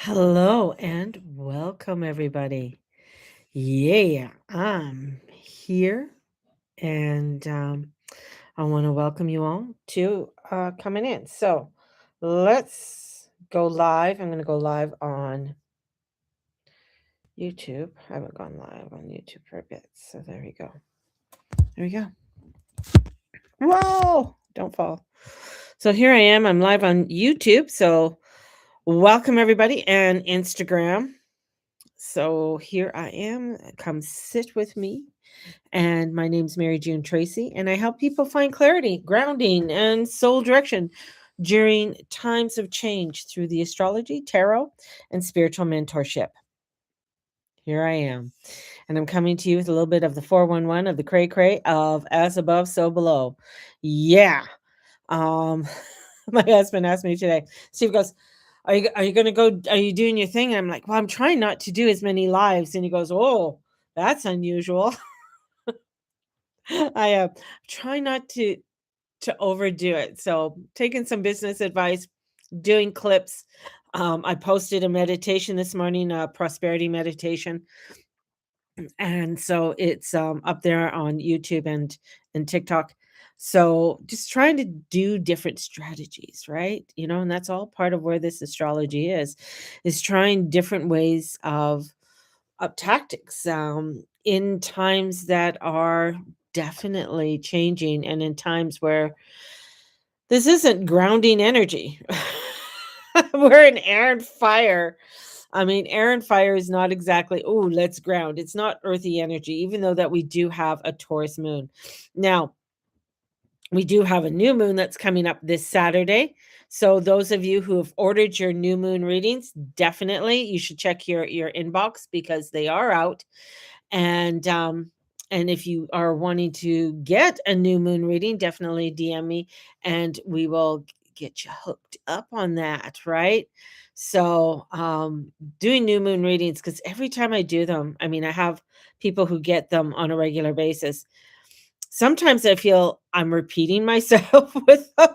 Hello and welcome, everybody. Yeah, I'm here and I want to welcome you all to coming in. So let's go live. I'm going to go live on YouTube. I haven't gone live on YouTube for a bit. So there we go. There we go. Whoa! Don't fall. So here I am. I'm live on YouTube. So welcome, everybody, and Instagram. So here I am. Come sit with me. And my name's Mary June Tracy, and I help people find clarity, grounding, and soul direction during times of change through the astrology, tarot, and spiritual mentorship. Here I am. And I'm coming to you with a little bit of the 411 of the cray cray of as above, so below. Yeah. Um, my husband asked me today, Steve goes, are you going to go? Are you doing your thing? And I'm like, well, I'm trying not to do as many lives. And he goes, oh, that's unusual. I try not to overdo it. So taking some business advice, doing clips. I posted a meditation this morning, a prosperity meditation, and so it's up there on YouTube and TikTok. So just trying to do different strategies, right? And that's all part of where this astrology is trying different ways of tactics in times that are definitely changing and in times where this isn't grounding energy. We're in air and fire. I mean, air and fire is not exactly, oh, let's ground. It's not earthy energy, even though that we do have a Taurus moon. Now, we do have a new moon that's coming up this Saturday. So those of you who have ordered your new moon readings, definitely you should check your inbox because they are out. And if you are wanting to get a new moon reading, definitely DM me and we will get you hooked up on that, right? So doing new moon readings, because every time I do them, I mean, I have people who get them on a regular basis. Sometimes I feel I'm repeating myself with them,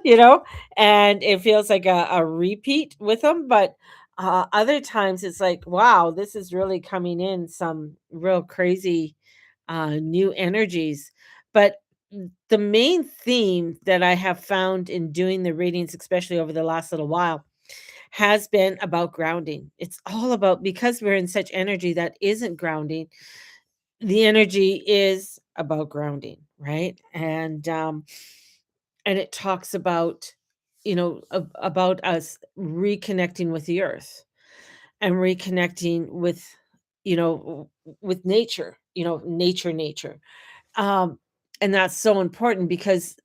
you know, and it feels like a repeat with them. But other times it's like, wow, this is really coming in some real crazy new energies. But the main theme that I have found in doing the readings, especially over the last little while, has been about grounding. It's all about because we're in such energy that isn't grounding, the energy is about grounding, right? And it talks about about us reconnecting with the earth and reconnecting with with nature, nature. um and that's so important because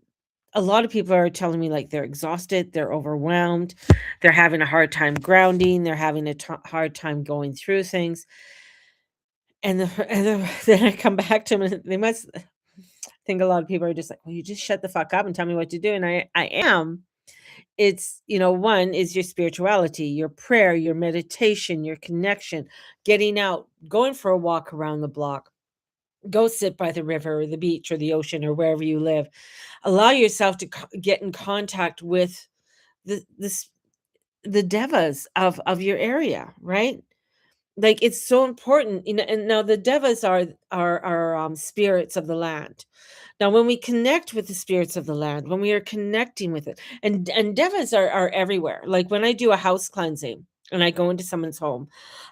a lot of people are telling me like they're exhausted, they're overwhelmed, they're having a hard time grounding, they're having a hard time going through things. Then I come back to them and they must think a lot of people are just like, well, you just shut the fuck up and tell me what to do. And I am. It's, one is your spirituality, your prayer, your meditation, your connection, getting out, going for a walk around the block, go sit by the river or the beach or the ocean or wherever you live. Allow yourself to get in contact with the the devas of your area, right? Like it's so important, and now the devas are spirits of the land. Now when we connect with the spirits of the land, when we are connecting with it, and devas are everywhere. Like when I do a house cleansing and I go into someone's home,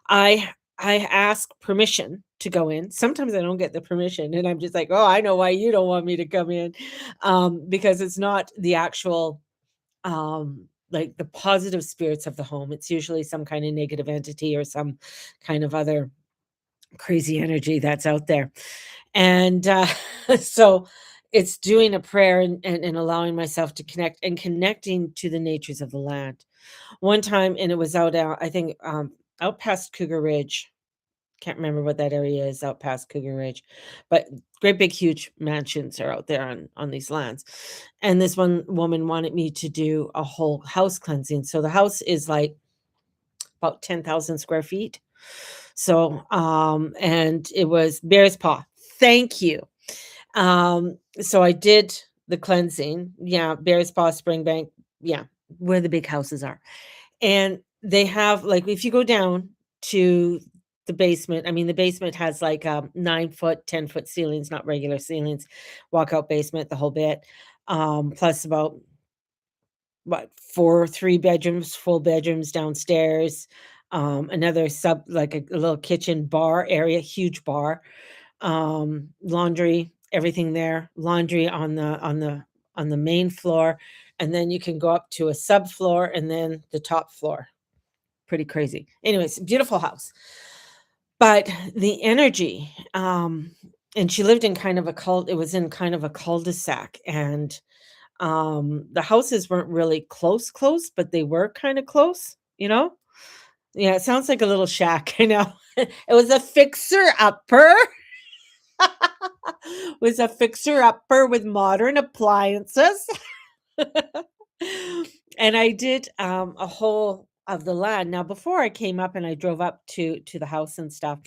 I ask permission to go in. Sometimes I don't get the permission and I'm just like, oh, I know why you don't want me to come in, because it's not the actual like the positive spirits of the home. It's usually some kind of negative entity or some kind of other crazy energy that's out there. And so it's doing a prayer and allowing myself to connect and connecting to the natures of the land. One time, and it was I think out past Cougar Ridge. Can't remember what that area is out past Cougar Ridge, but great big huge mansions are out there on these lands. And this one woman wanted me to do a whole house cleansing. So the house is like about 10,000 square feet. So and it was Bear's Paw. Thank you. So I did the cleansing. Yeah, Bear's Paw, Springbank, yeah, where the big houses are. And they have, like, if you go down to the basement, I mean, the basement has like 9 foot, 10-foot ceilings, not regular ceilings, walkout basement, the whole bit. Plus about what, 3 bedrooms, full bedrooms downstairs, another like a little kitchen bar area, huge bar, laundry, everything there, laundry on the main floor, and then you can go up to a subfloor and then the top floor. Pretty crazy. Anyways, beautiful house. But the energy, and she lived in kind of a it was in kind of a cul-de-sac, and the houses weren't really close, but they were kind of close, you know? Yeah, it sounds like a little shack, I know. It was a fixer-upper. Was a fixer-upper with modern appliances. And I did, a whole of the land. Now, before I came up and I drove up to the house and stuff,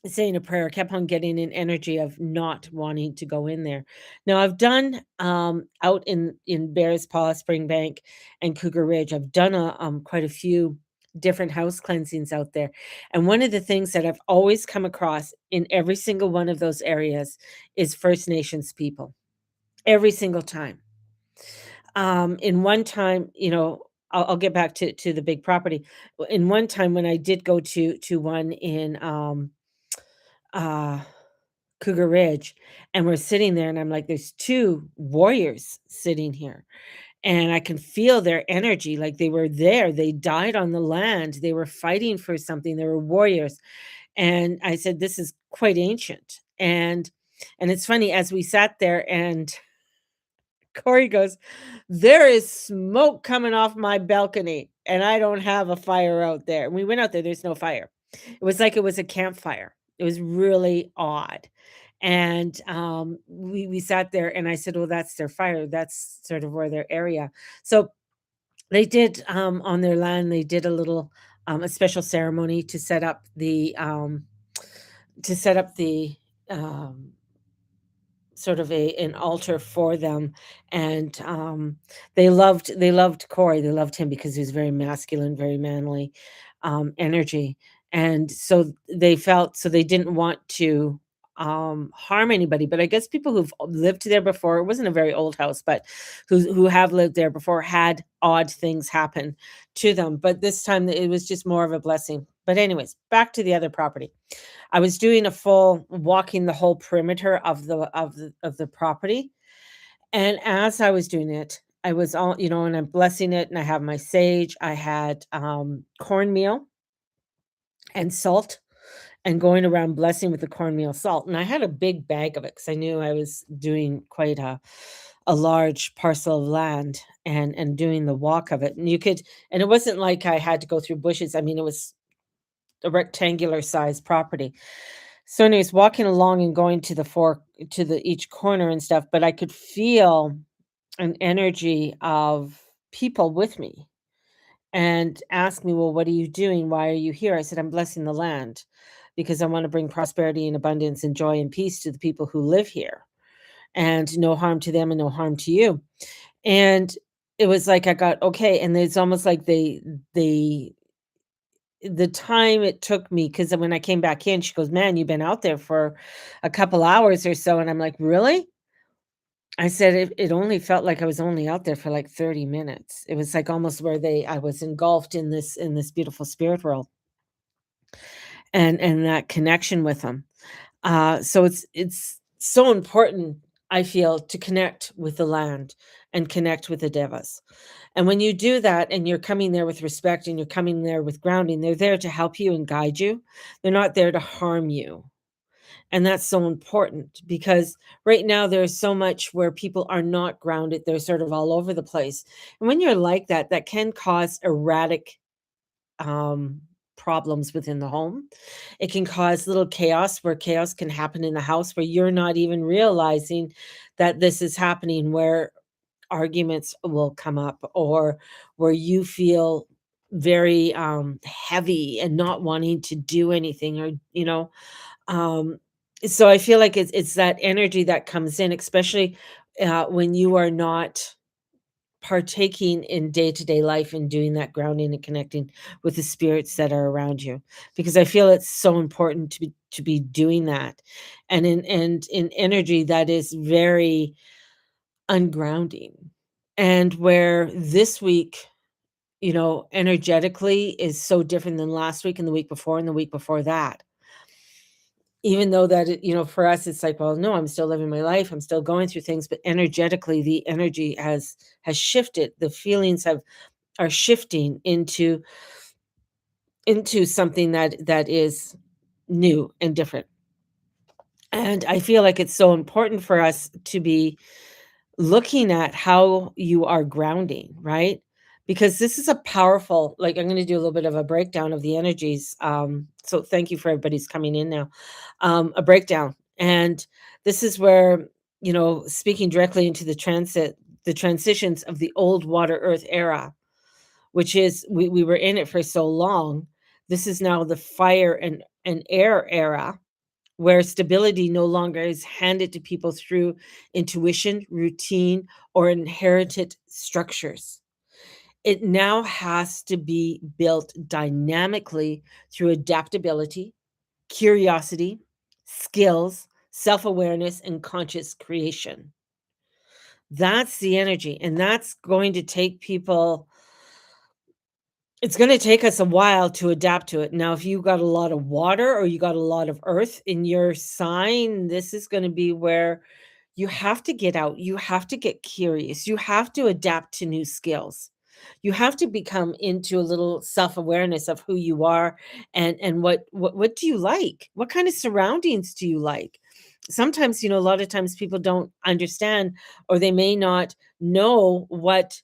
saying a prayer, I kept on getting an energy of not wanting to go in there. Now, I've done, out in Bears Paw, Springbank, and Cougar Ridge, I've done quite a few different house cleansings out there, and one of the things that I've always come across in every single one of those areas is First Nations people, every single time. In one time, I'll get back to the big property. In one time when I did go to one in, uh, Cougar Ridge, and we're sitting there, and I'm like, "There's 2 warriors sitting here." And I can feel their energy, like they were there, they died on the land, they were fighting for something, they were warriors, and I said, "This is quite ancient." And it's funny, as we sat there, and Corey goes, "There is smoke coming off my balcony, and I don't have a fire out there." And we went out there, there's no fire. It was like it was a campfire. It was really odd. And we sat there, and I said, "Well, that's their fire. That's sort of where their area." So they did, on their land, they did a little, a special ceremony to set up the um, sort of an altar for them, and they loved Corey, they loved him because he was very masculine, very manly, energy, and so they felt, so they didn't want to harm anybody. But I guess people who've lived there before, it wasn't a very old house, but who have lived there before, had odd things happen to them, but this time it was just more of a blessing. But anyways, back to the other property. I was doing a full walking the whole perimeter of the property, and as I was doing it, I was all, and I'm blessing it, and I have my sage, I had, cornmeal and salt, and going around blessing with the cornmeal salt, and I had a big bag of it because I knew I was doing quite a large parcel of land, and doing the walk of it, and it wasn't like I had to go through bushes, I mean, it was a rectangular sized property. So anyways, walking along and going to the each corner and stuff, but I could feel an energy of people with me and ask me, "Well, what are you doing? Why are you here?" I said, "I'm blessing the land because I want to bring prosperity and abundance and joy and peace to the people who live here, and no harm to them and no harm to you." And it was like I got okay, and it's almost like they the time it took me, because when I came back in, she goes, "Man, you've been out there for a couple hours or so," and I'm like, "Really?" I said, "It only felt like I was only out there for, like, 30 minutes." It was, like, almost where they I was engulfed in this beautiful spirit world, and that connection with them. So it's so important, I feel, to connect with the land and connect with the devas. And when you do that and you're coming there with respect and you're coming there with grounding, they're there to help you and guide you. They're not there to harm you. And that's so important because right now there's so much where people are not grounded. They're sort of all over the place. And when you're like that, that can cause erratic um, problems within the home. It can cause little chaos where chaos can happen in the house where you're not even realizing that this is happening, where arguments will come up or where you feel very heavy and not wanting to do anything, or um so I feel like it's that energy that comes in, especially when you are not partaking in day-to-day life and doing that grounding and connecting with the spirits that are around you, because I feel it's so important to be doing that, and in energy that is very ungrounding, and where this week, energetically is so different than last week and the week before and the week before that. Even though that for us, it's like, well, no, I'm still living my life. I'm still going through things, but energetically, the energy has shifted. The feelings are shifting into something that is new and different. And I feel like it's so important for us to be looking at how you are grounding, right? Because this is a powerful, like, I'm going to do a little bit of a breakdown of the energies. So thank you for everybody's coming in now. A breakdown. And this is where, speaking directly into the transitions of the old water earth era, which is we were in it for so long. This is now the fire and air era, where stability no longer is handed to people through intuition, routine, or inherited structures. It now has to be built dynamically through adaptability, curiosity, skills, self awareness, and conscious creation. That's the energy. And that's going to take people, it's gonna take us a while to adapt to it. Now, if you got a lot of water or you got a lot of earth in your sign, this is gonna be where you have to get out, you have to get curious, you have to adapt to new skills. You have to become into a little self-awareness of who you are, and what do you like? What kind of surroundings do you like? Sometimes, a lot of times people don't understand, or they may not know what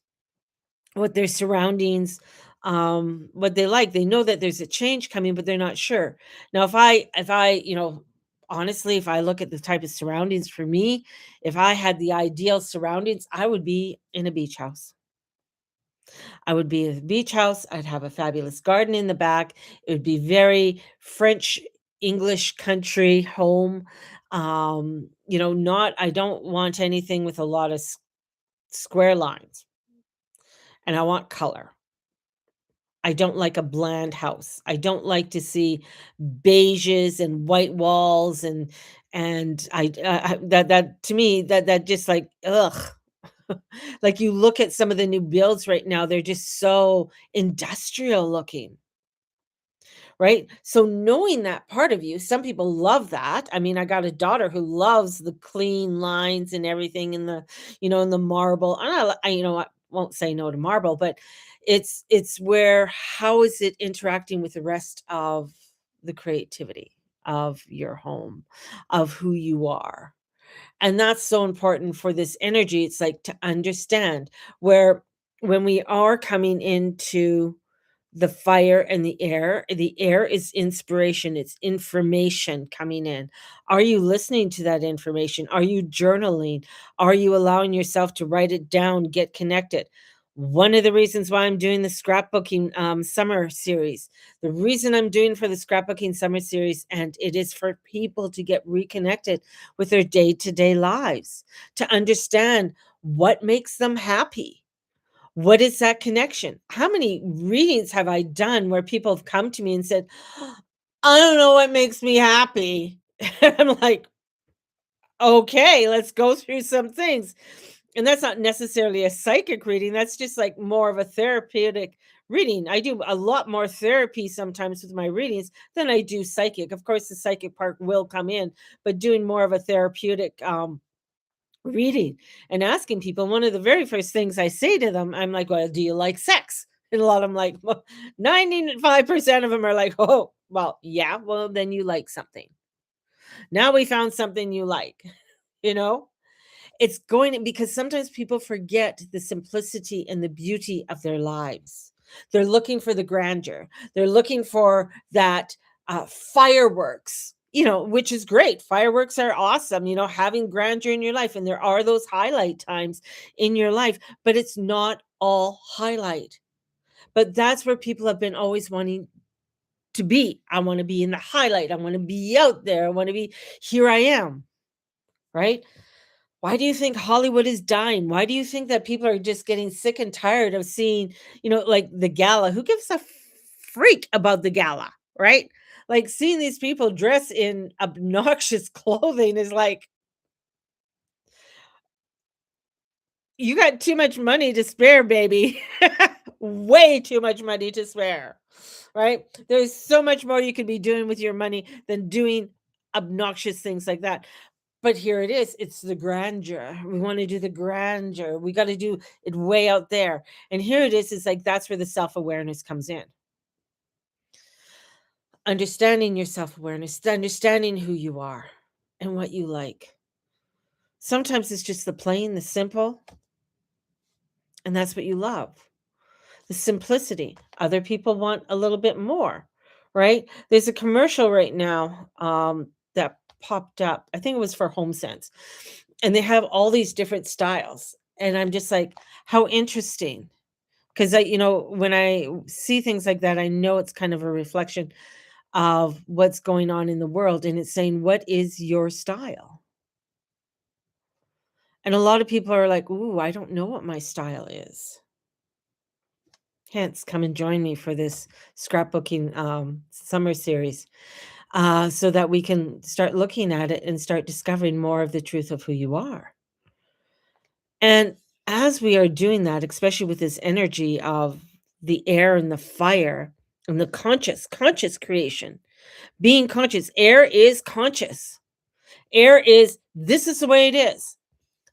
their surroundings, what they like. They know that there's a change coming, but they're not sure. Now, if I honestly, if I look at the type of surroundings for me, if I had the ideal surroundings, I would be in a beach house. I would be in a beach house. I'd have a fabulous garden in the back. It would be very French, English country home. Not, I don't want anything with a lot of square lines, and I want color. I don't like a bland house. I don't like to see beiges and white walls, and that to me, that just like, ugh. Like, you look at some of the new builds right now, they're just so industrial looking, right? So knowing that part of you, some people love that. I mean, I got a daughter who loves the clean lines and everything in the marble. And I won't say no to marble, but it's where, how is it interacting with the rest of the creativity of your home, of who you are? And that's so important for this energy. It's like to understand where, when we are coming into the fire and the air is inspiration, it's information coming in. Are you listening to that information? Are you journaling? Are you allowing yourself to write it down, get connected? One of the reasons why I'm doing the scrapbooking summer series, the reason I'm doing for the scrapbooking summer series, and it is for people to get reconnected with their day-to-day lives, to understand what makes them happy. What is that connection? How many readings have I done where people have come to me and said, I don't know what makes me happy? I'm like, okay, let's go through some things. And that's not necessarily a psychic reading. That's just like more of a therapeutic reading. I do a lot more therapy sometimes with my readings than I do psychic. Of course, the psychic part will come in, but doing more of a therapeutic reading and asking people, one of the very first things I say to them, I'm like, well, do you like sex? And a lot of them like, well, 95% of them are like, oh, well, yeah, well, then you like something. Now we found something you like, you know? It's going to, because sometimes people forget the simplicity and the beauty of their lives. They're looking for the grandeur. They're looking for that fireworks, which is great. Fireworks are awesome, having grandeur in your life. And there are those highlight times in your life, but it's not all highlight. But that's where people have been always wanting to be. I want to be in the highlight. I want to be out there. I want to be, here I am, right? Why do you think Hollywood is dying? Why do you think that people are just getting sick and tired of seeing, like the gala? Who gives a freak about the gala, right? Like seeing these people dress in obnoxious clothing is like, you got too much money to spare, baby. Way too much money to spare, right? There's so much more you could be doing with your money than doing obnoxious things like that. But here it is. It's the grandeur. We want to do the grandeur. We got to do it way out there. And here it is. It's like that's where the self-awareness comes in. Understanding your self-awareness, understanding who you are and what you like. Sometimes it's just the plain, the simple, and that's what you love. The simplicity. Other people want a little bit more, right? There's a commercial right now that popped up. I think it was for HomeSense. And they have all these different styles. And I'm just like, how interesting. Because when I see things like that, I know it's kind of a reflection of what's going on in the world. And it's saying, what is your style? And a lot of people are like, ooh, I don't know what my style is. Hence, come and join me for this scrapbooking summer series so that we can start looking at it and start discovering more of the truth of who you are. And as we are doing that, especially with this energy of the air and the fire and the conscious creation, being conscious, air is conscious. Air is, this is the way it is.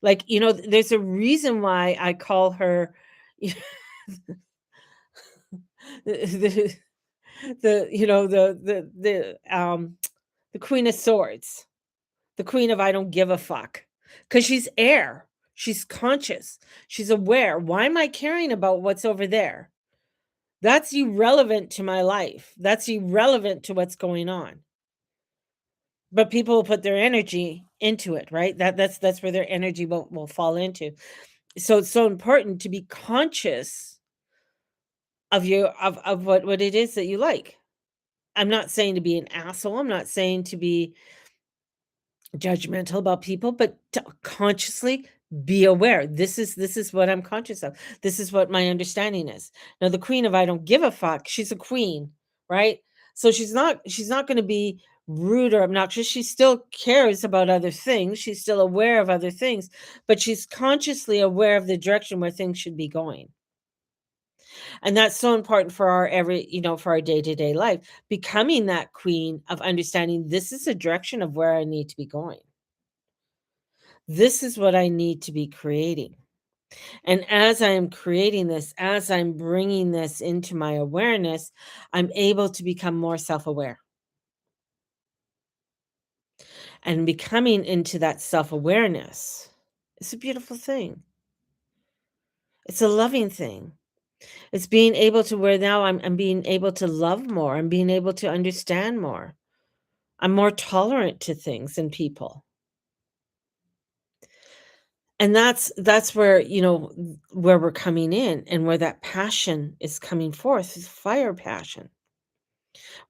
Like, there's a reason why I call her the, the Queen of Swords, the Queen of I don't give a fuck, because she's air. She's conscious. She's aware. Why am I caring about what's over there? That's irrelevant to my life. That's irrelevant to what's going on. But people will put their energy into it, right? That's where their energy will fall into. So it's so important to be conscious of what it is that you like. I'm not saying to be an asshole. I'm not saying to be judgmental about people, but to consciously be aware. This is what I'm conscious of. This is what my understanding is. Now, the queen of I don't give a fuck, she's a queen, right? So she's not going to be rude or obnoxious. She still cares about other things. She's still aware of other things, but she's consciously aware of the direction where things should be going. And that's so important for for our day-to-day life, becoming that queen of understanding this is the direction of where I need to be going. This is what I need to be creating. And as I am creating this, as I'm bringing this into my awareness, I'm able to become more self-aware. And becoming into that self-awareness, it's a beautiful thing. It's a loving thing. It's being able to where now I'm being able to love more. I'm being able to understand more. I'm more tolerant to things and people. And that's where, where we're coming in and where that passion is coming forth, is fire passion.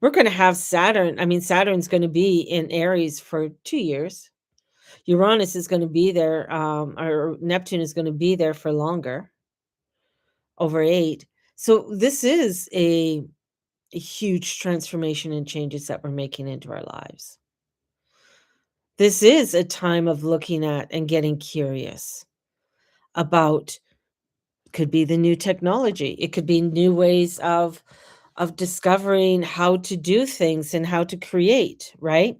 We're going to have Saturn. I mean, Saturn's going to be in Aries for 2 years. Uranus is going to be there, or Neptune is going to be there for longer, over 8. So this is a huge transformation and changes that we're making into our lives. This is a time of looking at and getting curious about, could be the new technology. It could be new ways of discovering how to do things and how to create, right?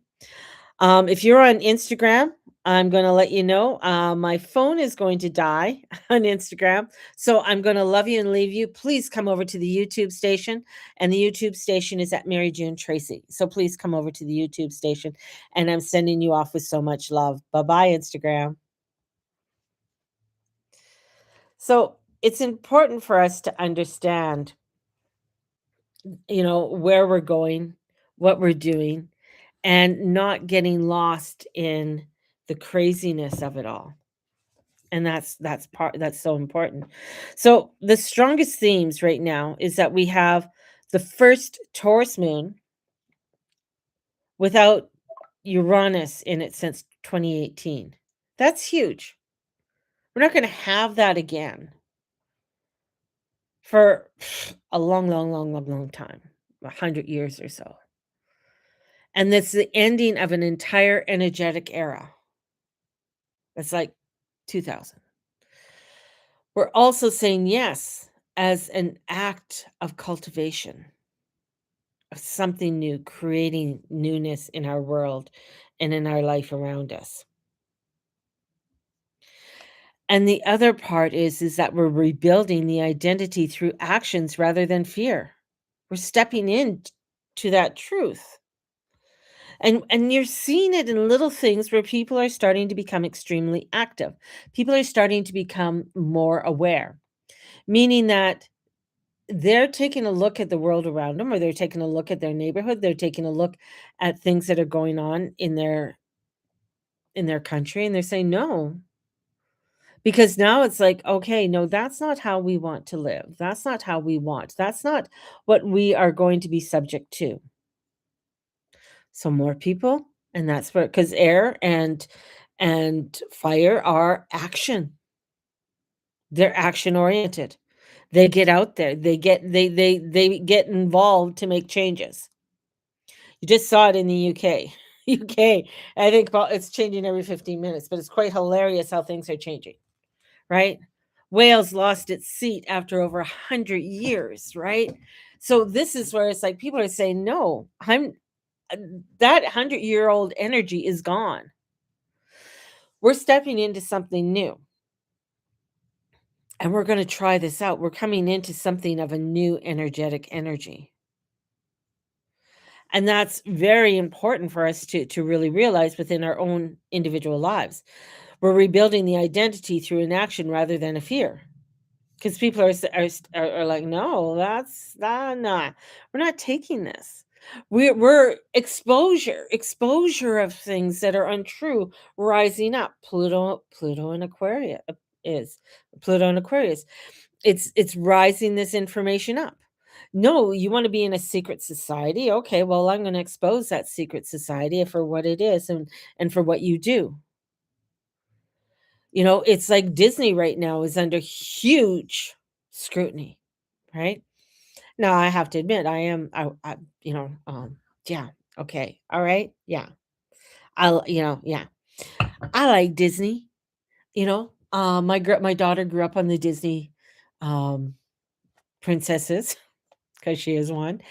If you're on Instagram, I'm going to let you know my phone is going to die on Instagram. So I'm going to love you and leave you. Please come over to the YouTube station. And the YouTube station is at Mary June Tracy. So please come over to the YouTube station. And I'm sending you off with so much love. Bye-bye, Instagram. So it's important for us to understand, where we're going, what we're doing, and not getting lost in the craziness of it all. And that's so important. So the strongest themes right now is that we have the first Taurus moon without Uranus in it since 2018. That's huge. We're not gonna have that again for a long, long, long, long, long time, 100 years or so. And that's the ending of an entire energetic era. It's like 2000. We're also saying yes as an act of cultivation of something new, creating newness in our world and in our life around us. And the other part is that we're rebuilding the identity through actions rather than fear. We're stepping in to that truth. And you're seeing it in little things where people are starting to become extremely active. People are starting to become more aware, meaning that they're taking a look at the world around them, or they're taking a look at their neighborhood, they're taking a look at things that are going on in their country, and they're saying, "No." Because now it's like, "Okay, no, that's not how we want to live. That's not how we want. That's not what we are going to be subject to." So more people, and that's where because air and fire are action. They're action oriented. They get out there. They get involved to make changes. You just saw it in the UK. UK, I think about it's changing every 15 minutes, but it's quite hilarious how things are changing, right? Wales lost its seat after over 100 years, right? So this is where it's like people are saying, "No, I'm uh, that 100-year-old energy is gone. We're stepping into something new, and we're going to try this out. We're coming into something of a new energetic energy." And that's very important for us to really realize within our own individual lives. We're rebuilding the identity through an action rather than a fear. Because people are like, no, that's not. We're not taking this. We're exposure of things that are untrue rising up. Pluto and Aquarius is Pluto and Aquarius. It's rising this information up. No, you wanna be in a secret society? Okay, well, I'm gonna expose that secret society for what it is and for what you do. You know, it's like Disney right now is under huge scrutiny, right? Now, I have to admit, I yeah, okay, alright, yeah. Yeah. I like Disney, my daughter grew up on the Disney, um, princesses. 'Cause she is one.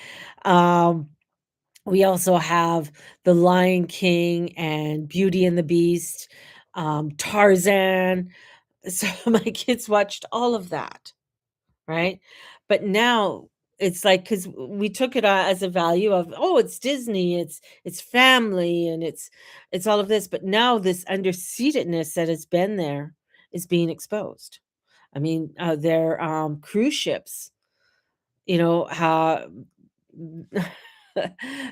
Um, we also have The Lion King and Beauty and the Beast, Tarzan. So my kids watched all of that, right? But now it's like because we took it, as a value of, "Oh, it's Disney, it's family, and it's all of this," but now this underseatedness that has been there is being exposed. I mean, their, cruise ships, how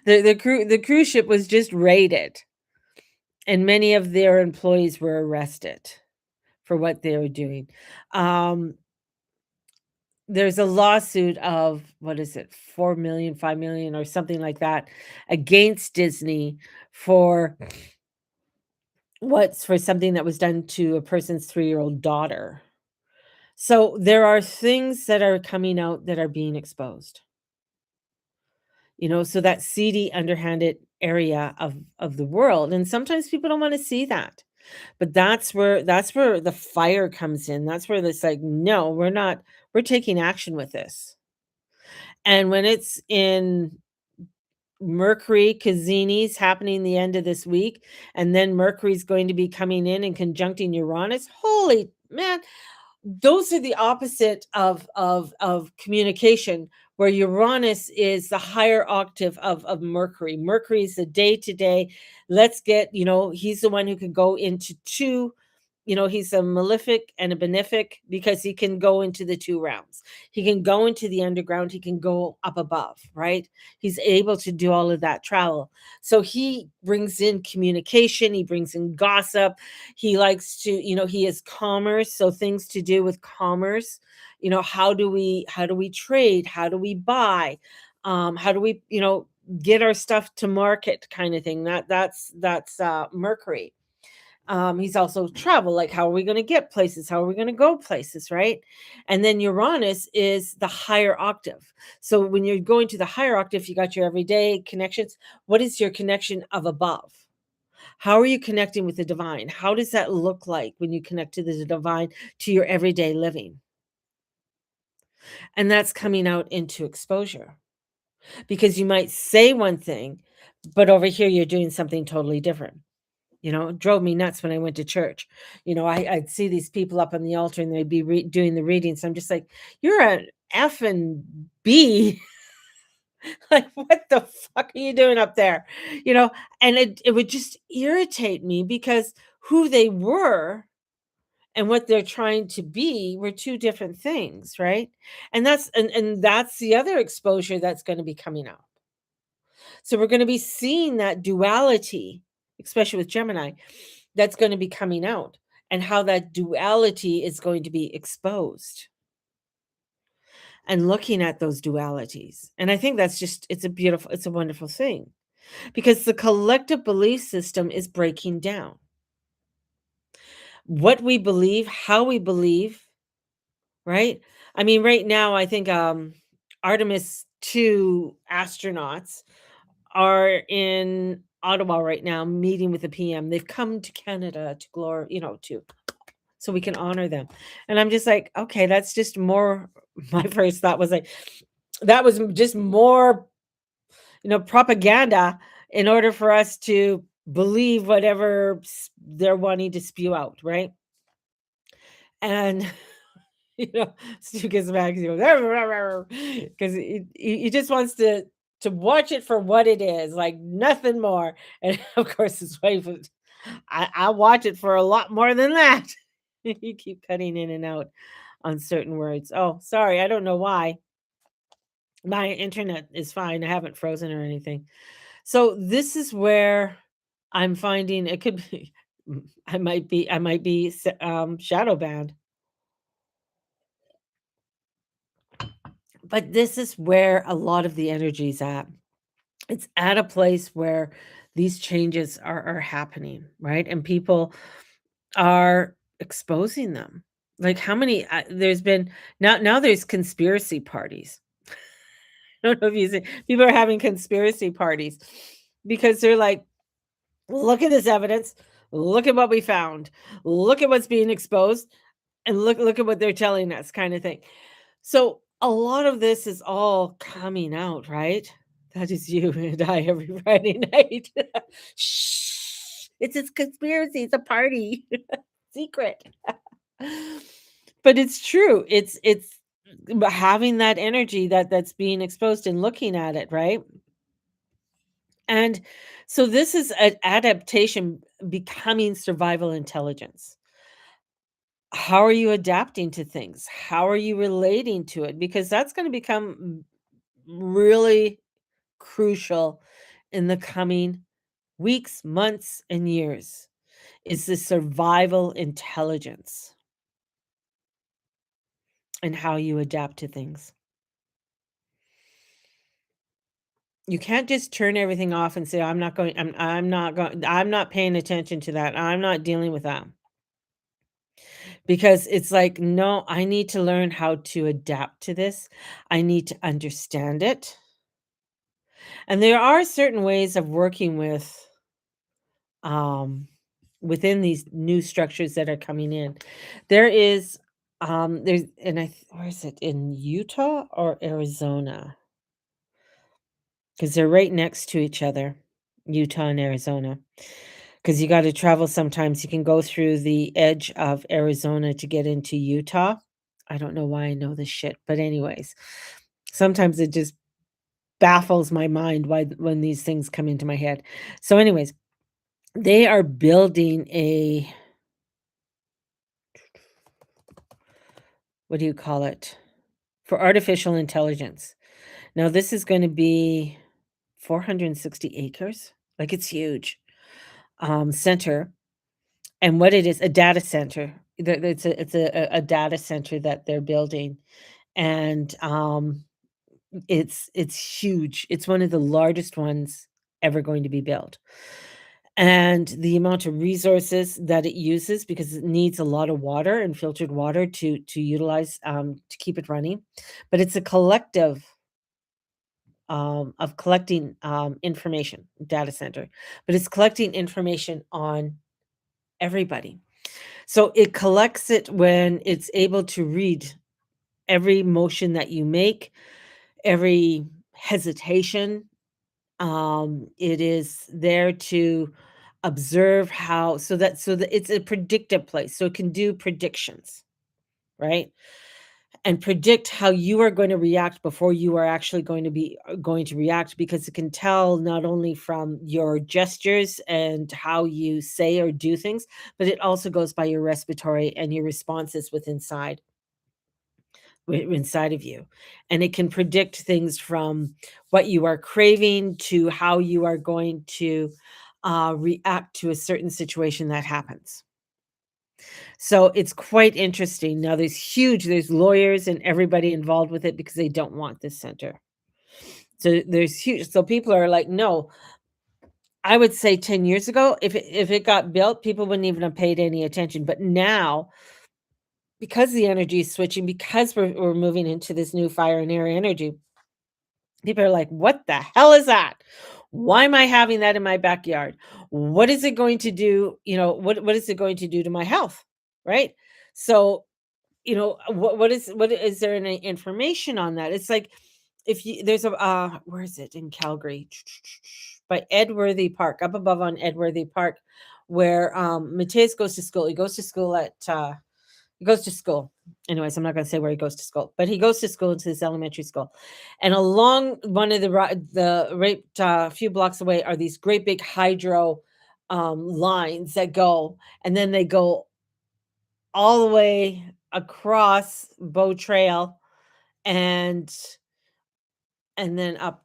the cruise ship was just raided, and many of their employees were arrested for what they were doing. Um, there's a lawsuit of what is it, 4,000,000, 5,000,000, or something like that against Disney for what's for something that was done to a person's 3-year-old daughter. So there are things that are coming out that are being exposed. So that seedy, underhanded area of the world, and sometimes people don't wanna see that, but that's where the fire comes in, that's where it's like, "No, we're taking action with this." And when it's in Mercury, Cazimi's happening the end of this week, and then Mercury's going to be coming in and conjuncting Uranus, holy man, those are the opposite of communication, where Uranus is the higher octave of Mercury. Mercury is the day to day. Let's get, he's the one who can go into two. He's a malefic and a benefic because he can go into the two realms. He can go into the underground. He can go up above, right? He's able to do all of that travel. So he brings in communication. He brings in gossip. He likes to, he is commerce. So things to do with commerce. How do we trade? How do we buy? How do we, get our stuff to market kind of thing. That's Mercury. He's also travel, like how are we going to get places? How are we going to go places, right? And then Uranus is the higher octave. So when you're going to the higher octave, you got your everyday connections. What is your connection of above? How are you connecting with the divine? How does that look like when you connect to the divine, to your everyday living? And that's coming out into exposure, because you might say one thing, but over here you're doing something totally different. It drove me nuts when I went to church. I'd see these people up on the altar and they'd be doing the readings. I'm just like, you're an F and B. Like, what the fuck are you doing up there? And it would just irritate me, because who they were and what they're trying to be were two different things, right? And that's the other exposure that's going to be coming out. So we're going to be seeing that duality, especially with Gemini, that's going to be coming out, and how that duality is going to be exposed, and looking at those dualities. And I think it's a wonderful thing, because the collective belief system is breaking down. What we believe, how we believe, right? I mean, right now, I think Artemis 2 astronauts are in Ottawa right now meeting with the PM. They've come to Canada to so we can honor them. And I'm just like, okay, that's just more. My first thought was like, that was just more, propaganda in order for us to believe whatever they're wanting to spew out, right? And Stu gets back, he goes, because he just wants to watch it for what it is, like nothing more. And of course, his wife was, I watch it for a lot more than that. You keep cutting in and out on certain words. Oh, sorry, I don't know why. My internet is fine. I haven't frozen or anything. So this is where I'm finding it could be. I might be shadow banned. But this is where a lot of the energy's at. It's at a place where these changes are happening, right? And people are exposing them. Like, how many there's been now there's conspiracy parties. I don't know if you see, people are having conspiracy parties because they're like, look at this evidence, look at what we found, look at what's being exposed, and look at what they're telling us, kind of thing. So a lot of this is all coming out, right? That is you and I every Friday night. Shh. It's a conspiracy. It's a party. Secret. But it's true. It's having that energy that's being exposed and looking at it, right? And so this is an adaptation becoming survival intelligence. How are you adapting to things? How are you relating to it? Because that's going to become really crucial in the coming weeks, months, and years, is the survival intelligence and how you adapt to things. You can't just turn everything off and say, I'm not paying attention to that. I'm not dealing with that. Because it's like, no, I need to learn how to adapt to this. I need to understand it. And there are certain ways of working um within these new structures that are coming in. There is there's and where is it, in Utah or Arizona? Because they're right next to each other, Utah and Arizona. Because you got to travel sometimes. You can go through the edge of Arizona to get into Utah. I don't know why I know this shit, but anyways, sometimes it just baffles my mind why when these things come into my head. So, anyways, they are building a, what do you call it? For artificial intelligence. Now, this is going to be 460 acres. Like, it's huge. Center. And what it is, a data center. It's a data center that they're building. And it's huge. It's one of the largest ones ever going to be built. and the amount of resources that it uses, because it needs a lot of water and filtered water to utilize, to keep it running. But it's a collective, of collecting, information, data center, but it's collecting information on everybody. So it collects it when it's able to read every motion that you make, every hesitation. It is there to observe how, so that it's a predictive place, so it can do predictions, right? And predict how you are going to react before you are actually going to react, because it can tell not only from your gestures and how you say or do things, but it also goes by your respiratory and your responses inside of you. And it can predict things from what you are craving to how you are going to react to a certain situation that happens. So it's quite interesting. Now there's lawyers and everybody involved with it because they don't want this center. So there's huge, so people are like, no. I would say 10 years ago, if it got built, people wouldn't even have paid any attention. But now, because the energy is switching, because we're moving into this new fire and air energy, people are like, what the hell is that? Why am I having that in my backyard? What is it going to do? What is it going to do to my health? Right? So, what is there any information on that? It's like, if you there's a where is it, in Calgary? By Edworthy Park, up above on Edworthy Park, where Mateus goes to school. He goes to school. Anyways, I'm not going to say where he goes to school, but he goes to school, into this elementary school. And along one of the right few blocks away are these great big hydro lines that go, and then they go all the way across Bow Trail, and then up.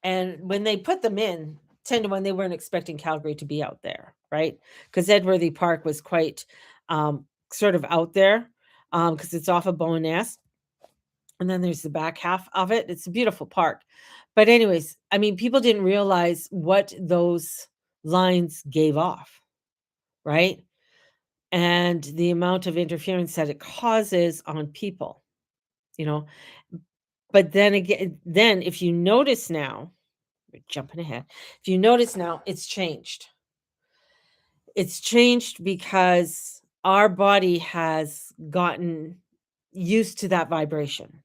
And when they put them in, 10 to 1, they weren't expecting Calgary to be out there, right? Because Edworthy Park was quite sort of out there, because it's off of Bowness. And then there's the back half of it. It's a beautiful park. But anyways, I mean, people didn't realize what those lines gave off, right? And the amount of interference that it causes on people, you know. But then again, then if you notice now, we're jumping ahead. If you notice now, it's changed. It's changed because our body has gotten used to that vibration.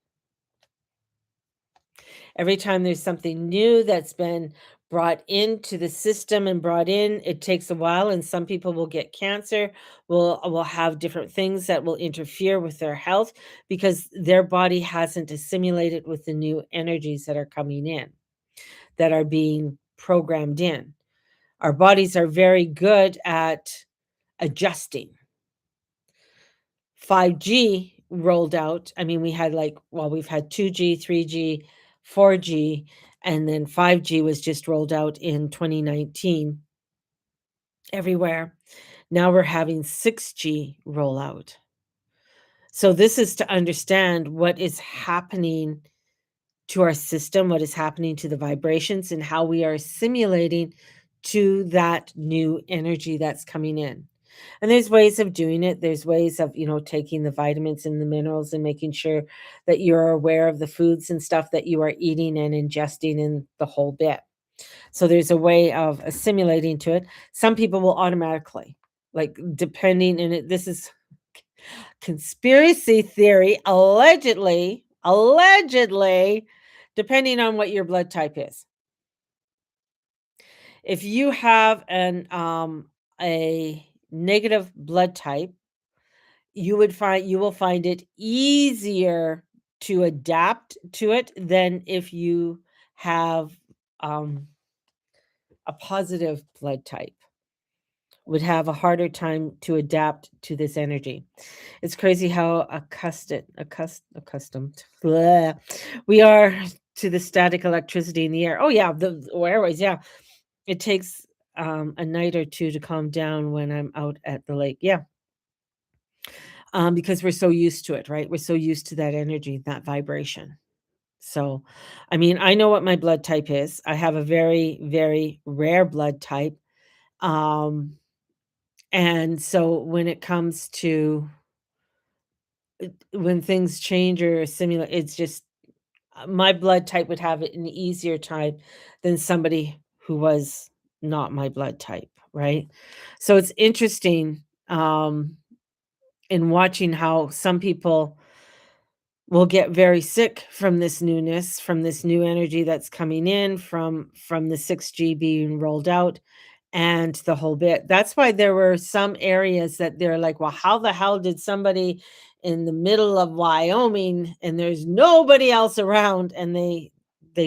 Every time there's something new that's been brought into the system and brought in, it takes a while, and some people will get cancer, will have different things that will interfere with their health, because their body hasn't assimilated with the new energies that are coming in, that are being programmed in. Our bodies are very good at adjusting. 5G rolled out. I mean, we've had 2G, 3G, 4G, and then 5G was just rolled out in 2019 everywhere. Now we're having 6G rollout. So this is to understand what is happening to our system, what is happening to the vibrations, and how we are assimilating to that new energy that's coming in. And there's ways of doing it. There's ways of, taking the vitamins and the minerals and making sure that you're aware of the foods and stuff that you are eating and ingesting in the whole bit. So there's a way of assimilating to it. Some people will automatically, like, depending, and this is conspiracy theory, allegedly, depending on what your blood type is. If you have a negative blood type, you will find it easier to adapt to it than if you have a positive blood type. Would have a harder time to adapt to this energy. It's crazy how accustomed bleh, we are to the static electricity in the air. Oh yeah, the airways. Yeah, it takes a night or two to calm down when I'm out at the lake. Yeah, because we're so used to it, right? We're so used to that energy, that vibration. So, I mean, I know what my blood type is. I have a very, very rare blood type, Um, and so when it comes to when things change or simulate, it's just my blood type would have it an easier time than somebody who was not my blood type, right? So it's interesting in watching how some people will get very sick from this newness, from this new energy that's coming in, from the 6G being rolled out and the whole bit. That's why there were some areas that they're like, well, how the hell did somebody in the middle of Wyoming and there's nobody else around and they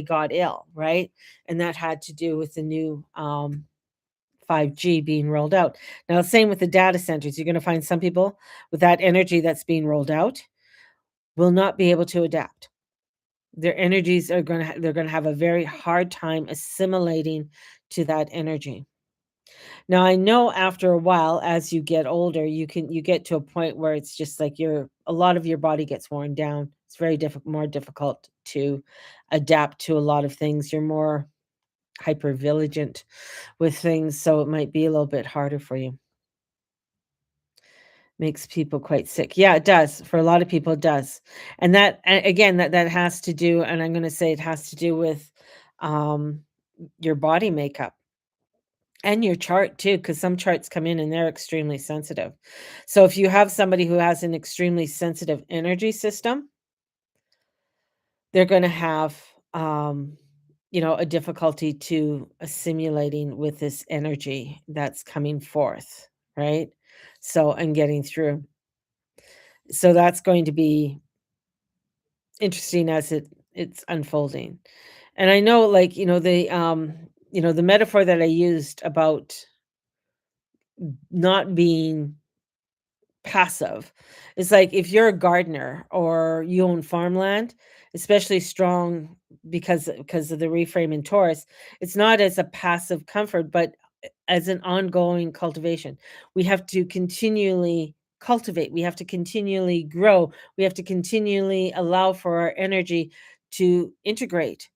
got ill, right? And that had to do with the new 5G being rolled out. Now, same with the data centers. You're going to find some people with that energy that's being rolled out will not be able to adapt. Their energies are going to they're going to have a very hard time assimilating to that energy. Now, I know after a while as you get older, you get to a point where it's just like a lot of your body gets worn down. It's very more difficult to adapt to a lot of things. You're more hyper vigilant with things, so it might be a little bit harder for you. Makes people quite sick. Yeah, it does. For a lot of people, it does. And again, that has to do, and I'm going to say it has to do with um, your body makeup and your chart too, because some charts come in and they're extremely sensitive. So if you have somebody who has an extremely sensitive energy system, they're going to have, a difficulty to assimilating with this energy that's coming forth, right? So, and getting through. So that's going to be interesting as it's unfolding. And I know, like, the metaphor that I used about not being passive is like if you're a gardener or you own farmland, especially strong because of the reframe in Taurus, it's not as a passive comfort, but as an ongoing cultivation. We have to continually cultivate, we have to continually grow, we have to continually allow for our energy to integrate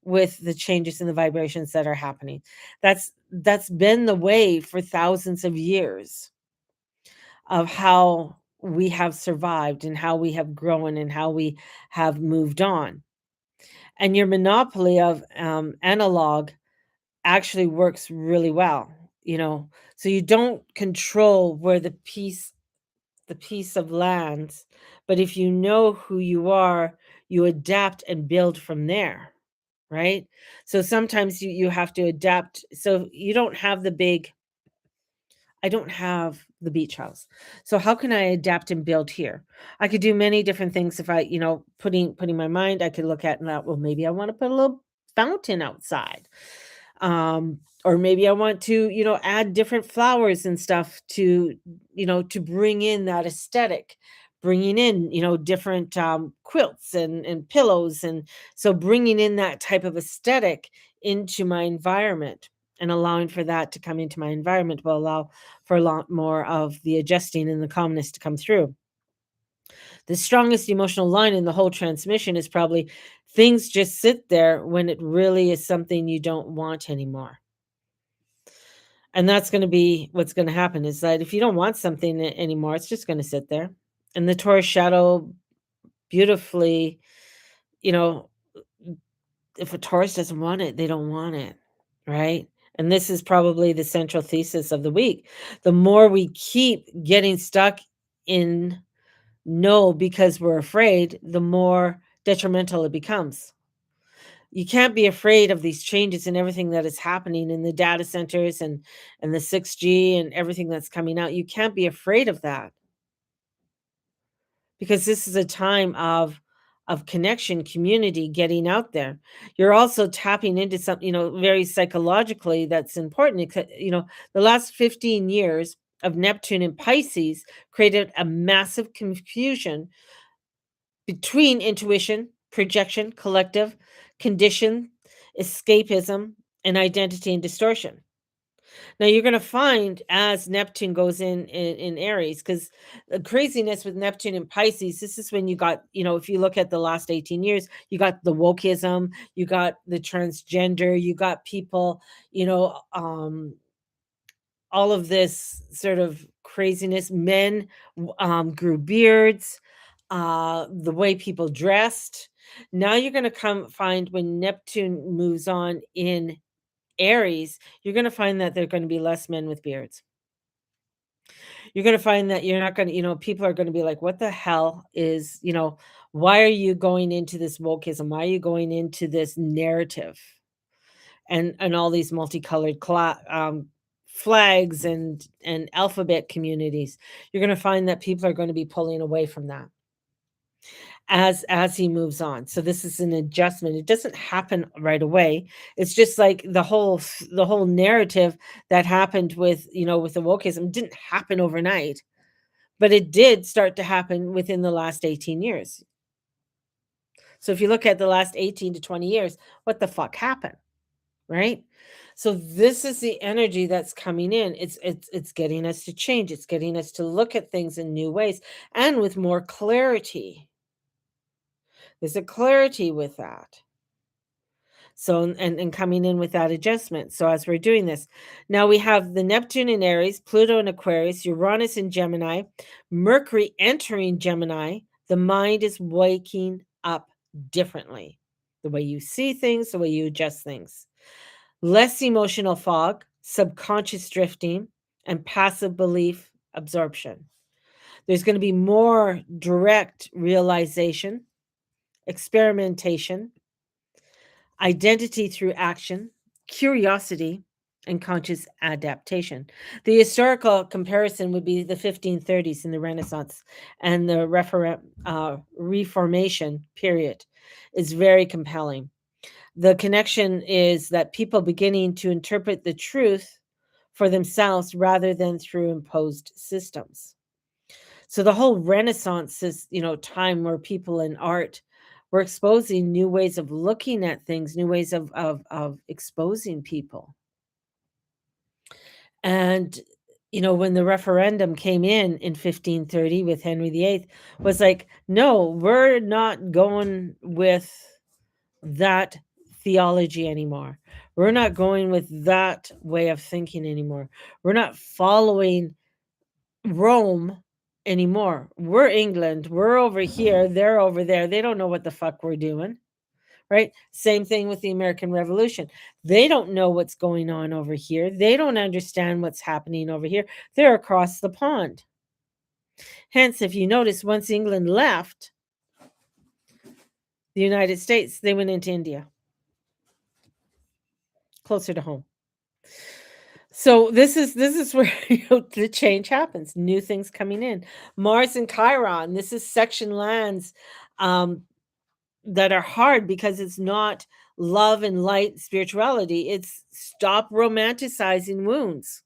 with the changes in the vibrations that are happening. That's been the way for thousands of years of how we have survived and how we have grown and how we have moved on. And your monopoly of analog actually works really well, so you don't control where the piece of lands, but if you know who you are, you adapt and build from there, right? So sometimes you have to adapt. So you don't have the big I don't have the beach house. So how can I adapt and build here? I could do many different things if putting my mind, I could look at that, well, maybe I want to put a little fountain outside. Or maybe I want to, add different flowers and stuff to bring in that aesthetic, bringing in, different quilts and pillows. And so bringing in that type of aesthetic into my environment and allowing for that to come into my environment will allow for a lot more of the adjusting and the calmness to come through. The strongest emotional line in the whole transmission is probably things just sit there when it really is something you don't want anymore. And that's going to be what's going to happen is that if you don't want something anymore, it's just going to sit there. And the Taurus shadow beautifully, you know, if a Taurus doesn't want it, they don't want it, right? And this is probably the central thesis of the week. The more we keep getting stuck in no because we're afraid, the more detrimental it becomes. You can't be afraid of these changes and everything that is happening in the data centers and the 6G and everything that's coming out. You can't be afraid of that because this is a time of connection, community, getting out there. You're also tapping into something, very psychologically that's important. The last 15 years of Neptune and Pisces created a massive confusion between intuition, projection, collective, condition, escapism, and identity and distortion. Now you're going to find as Neptune goes in Aries, because the craziness with Neptune and Pisces, this is when you got, if you look at the last 18 years, you got the wokeism, you got the transgender, you got people, all of this sort of craziness. Men grew beards, the way people dressed. Now you're going to come find when Neptune moves on in Aries, you're going to find that there are going to be less men with beards. You're going to find that you're not going to, people are going to be like, what the hell is, why are you going into this wokeism? Why are you going into this narrative and all these multicolored flags and alphabet communities? You're going to find that people are going to be pulling away from that as he moves on. So this is an adjustment. It doesn't happen right away. It's just like the whole narrative that happened with, with the wokeism didn't happen overnight, but it did start to happen within the last 18 years. So if you look at the last 18 to 20 years, what the fuck happened? Right? So this is the energy that's coming in. It's getting us to change. It's getting us to look at things in new ways and with more clarity. There's a clarity with that. So, and coming in with that adjustment. So as we're doing this, now we have the Neptune in Aries, Pluto in Aquarius, Uranus in Gemini, Mercury entering Gemini. The mind is waking up differently. The way you see things, the way you adjust things. Less emotional fog, subconscious drifting, and passive belief absorption. There's going to be more direct realization, experimentation, identity through action, curiosity, and conscious adaptation. The historical comparison would be the 1530s in the Renaissance and the Reformation period is very compelling. The connection is that people beginning to interpret the truth for themselves rather than through imposed systems. So the whole Renaissance is, time where people in art were exposing new ways of looking at things, new ways of exposing people. And when the referendum came in 1530 with Henry VIII, was like, no, we're not going with that theology anymore. We're not going with that way of thinking anymore. We're not following Rome anymore. We're England. We're over here. They're over there. They don't know what the fuck we're doing. Right? Same thing with the American Revolution. They don't know what's going on over here. They don't understand what's happening over here. They're across the pond. Hence, if you notice, once England left the United States, they went into India, closer to home. So this is where the change happens. New things coming in. Mars and Chiron. This is section lands that are hard because it's not love and light spirituality. It's stop romanticizing wounds.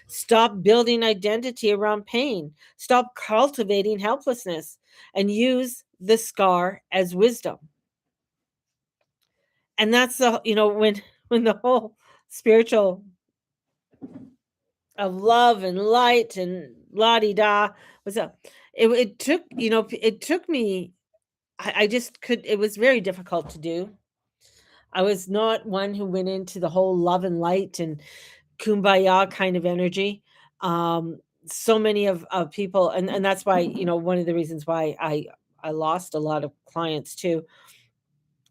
Stop building identity around pain. Stop cultivating helplessness and use the scar as wisdom. And that's the when the whole spiritual of love and light and la di da was up. It took it took me. I just could. It was very difficult to do. I was not one who went into the whole love and light and kumbaya kind of energy. So many of people, and that's why one of the reasons why I lost a lot of clients too,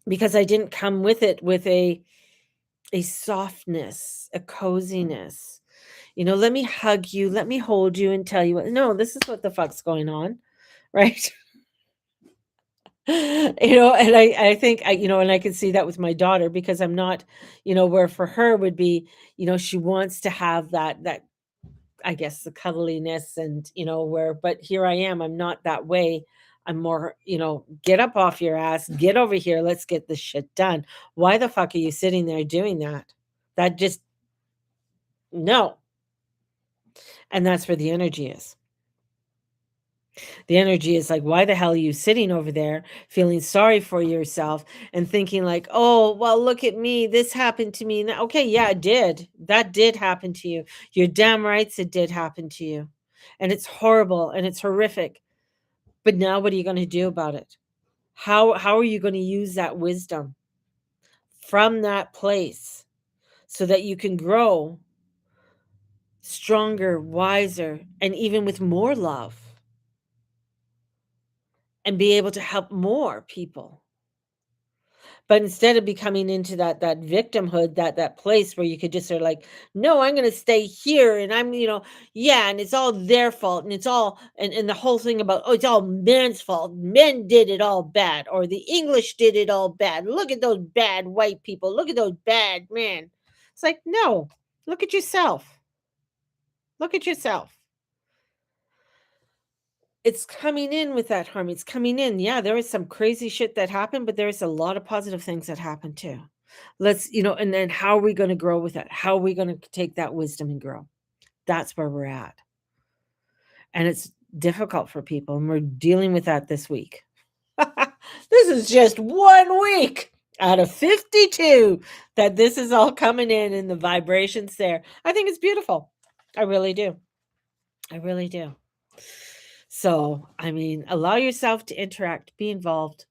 because I didn't come with it with a softness, a coziness. Let me hug you, let me hold you and tell you what. No, this is what the fuck's going on, right? And I think and I can see that with my daughter because I'm not, where for her would be, she wants to have that I guess the cuddliness and where, but here I am, I'm not that way. I'm more, get up off your ass, get over here, let's get this shit done. Why the fuck are you sitting there doing that? That just no. And that's where the energy is. The energy is like, why the hell are you sitting over there feeling sorry for yourself and thinking like, oh, well, look at me. This happened to me. Okay, yeah, it did. That did happen to you. You're damn right it did happen to you. And it's horrible and it's horrific. But now what are you going to do about it? How are you going to use that wisdom from that place so that you can grow stronger, wiser, and even with more love, and be able to help more people. But instead of becoming into that victimhood, that place where you could just sort of like, no, I'm going to stay here, and I'm, yeah, and it's all their fault, and it's all, and the whole thing about, oh, it's all men's fault. Men did it all bad, or the English did it all bad. Look at those bad white people. Look at those bad men. It's like, no, look at yourself. Look at yourself. It's coming in with that harmony. It's coming in. Yeah, there is some crazy shit that happened, but there is a lot of positive things that happened too. Let's, and then how are we going to grow with that? How are we going to take that wisdom and grow? That's where we're at. And it's difficult for people, and we're dealing with that this week. This is just 1 week out of 52 that this is all coming in and the vibrations there. I think it's beautiful. I really do. I really do. So, I mean, allow yourself to interact, be involved,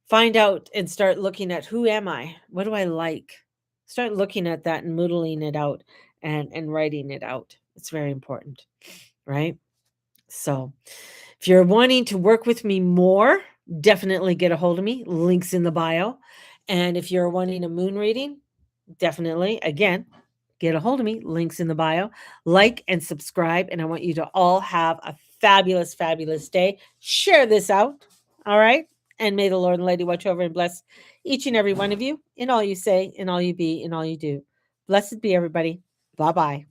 find out and start looking at, who am I? What do I like? Start looking at that and moodling it out and writing it out. It's very important, right? So, if you're wanting to work with me more, definitely get a hold of me. Links in the bio. And if you're wanting a moon reading, definitely, again, get a hold of me. Links in the bio. Like and subscribe. And I want you to all have a fabulous, fabulous day. Share this out. All right. And may the Lord and Lady watch over and bless each and every one of you in all you say, in all you be, in all you do. Blessed be everybody. Bye-bye.